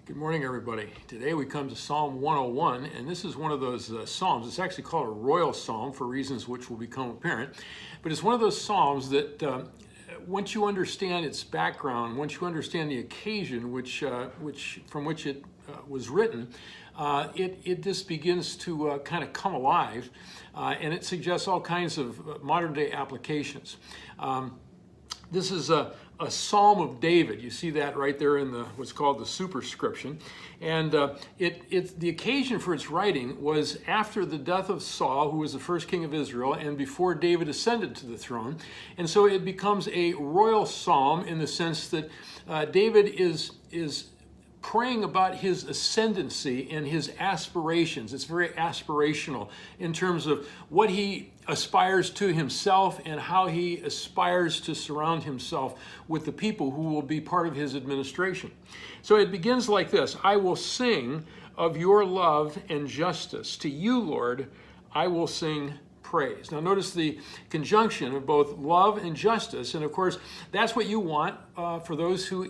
Good morning, everybody. Today we come to Psalm 101, and this is one of those psalms. It's actually called a royal psalm for reasons which will become apparent, but it's one of those psalms that once you understand its background, once you understand the occasion from which it was written, it just begins to kind of come alive, and it suggests all kinds of modern day applications. This is a Psalm of David. You see that right there in what's called the superscription. And the occasion for its writing was after the death of Saul, who was the first king of Israel, and before David ascended to the throne. And so it becomes a royal psalm in the sense that David is praying about his ascendancy and his aspirations. It's very aspirational in terms of what he aspires to himself and how he aspires to surround himself with the people who will be part of his administration. So it begins like this: I will sing of your love and justice. To you, Lord, I will sing praise. Now notice the conjunction of both love and justice, and of course that's what you want for those who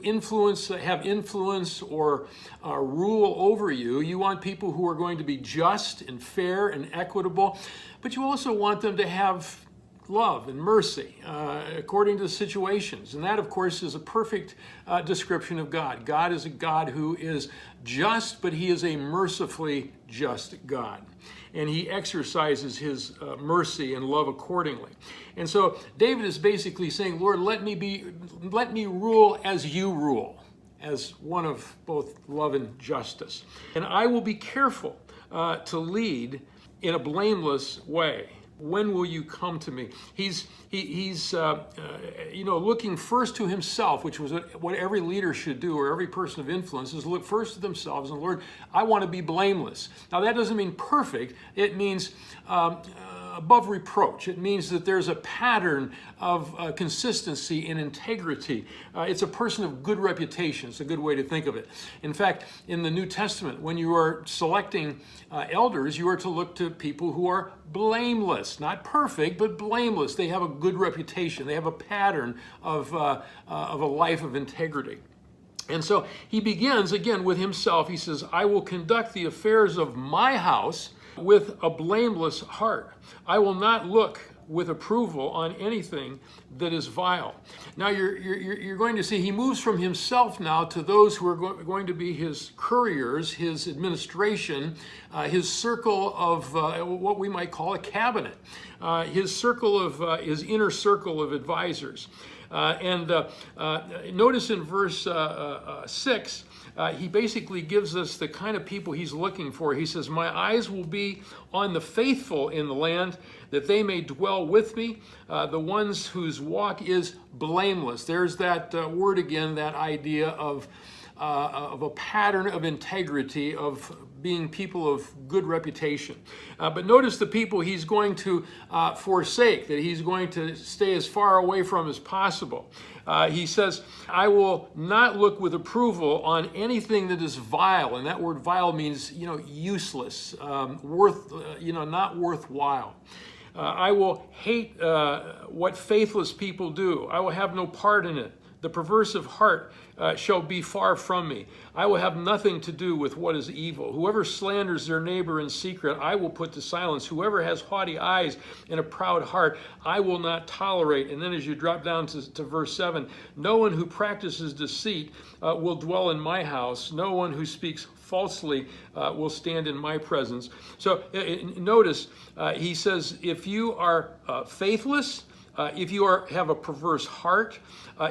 have influence or rule over you. You want people who are going to be just and fair and equitable, but you also want them to have love and mercy according to the situations. And that, of course, is a perfect description of God. God is a God who is just, but he is a mercifully just God. And he exercises his mercy and love accordingly. And so David is basically saying, Lord, let me rule as you rule, as one of both love and justice. And I will be careful to lead in a blameless way. When will you come to me? He's looking first to himself, which was what every leader should do, or every person of influence, is look first to themselves and, Lord, I want to be blameless. Now that doesn't mean perfect. It means above reproach. It means that there's a pattern of consistency and integrity. It's a person of good reputation. It's a good way to think of it. In fact, in the New Testament, when you are selecting elders, you are to look to people who are blameless, not perfect, but blameless. They have a good reputation. They have a pattern of a life of integrity. And so he begins again with himself. He says, I will conduct the affairs of my house with a blameless heart. I will not look with approval on anything that is vile. Now you're going to see he moves from himself now to those who are going to be his couriers, his administration, his circle of what we might call a cabinet, his inner circle of advisors. Notice in verse 6, he basically gives us the kind of people he's looking for. He says, my eyes will be on the faithful in the land, that they may dwell with me, the ones whose walk is blameless. There's that word again, that idea of a pattern of integrity, of being people of good reputation. But notice the people he's going to forsake, that he's going to stay as far away from as possible. He says, I will not look with approval on anything that is vile. And that word vile means, useless, not worthwhile. I will hate what faithless people do. I will have no part in it. The perverse of heart shall be far from me. I will have nothing to do with what is evil. Whoever slanders their neighbor in secret, I will put to silence. Whoever has haughty eyes and a proud heart, I will not tolerate. And then as you drop down to verse 7, no one who practices deceit will dwell in my house. No one who speaks falsely will stand in my presence. So notice he says, if you are faithless, if you have a perverse heart,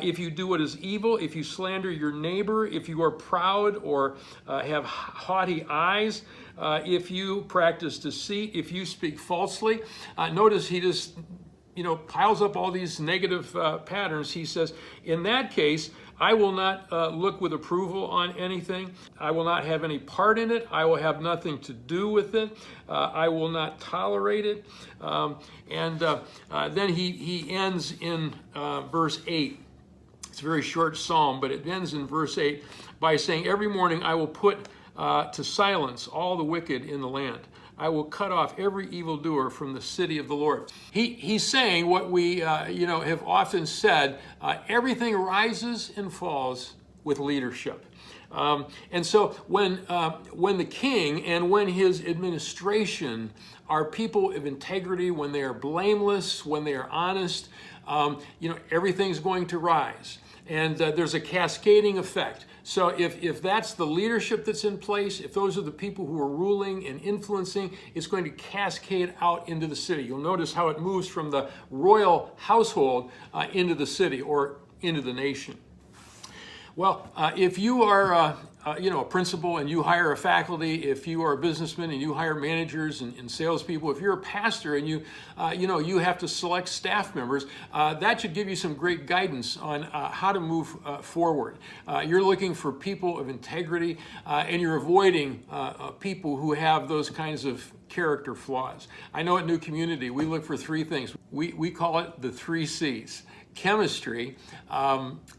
if you do what is evil, if you slander your neighbor, if you are proud or have haughty eyes, if you practice deceit, if you speak falsely, notice he just piles up all these negative patterns. He says, in that case, I will not look with approval on anything. I will not have any part in it. I will have nothing to do with it. I will not tolerate it. Then he ends in verse 8. It's a very short psalm, but it ends in verse 8 by saying, every morning I will put to silence all the wicked in the land. I will cut off every evildoer from the city of the Lord. He's saying what we have often said, everything rises and falls with leadership. And so when the king and when his administration are people of integrity, when they are blameless, when they are honest, everything's going to rise. And there's a cascading effect. So if that's the leadership that's in place, if those are the people who are ruling and influencing, it's going to cascade out into the city. You'll notice how it moves from the royal household into the city or into the nation. Well, if you are a principal and you hire a faculty, if you are a businessman and you hire managers and salespeople, if you're a pastor and you have to select staff members, that should give you some great guidance on how to move forward. You're looking for people of integrity and you're avoiding people who have those kinds of character flaws. I know at New Community, we look for three things. We call it the 3 C's. Chemistry,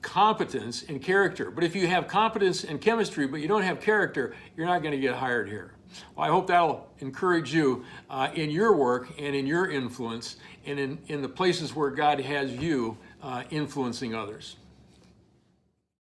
competence, and character. But if you have competence and chemistry, but you don't have character, you're not going to get hired here. Well, I hope that'll encourage you in your work and in your influence and in the places where God has you influencing others.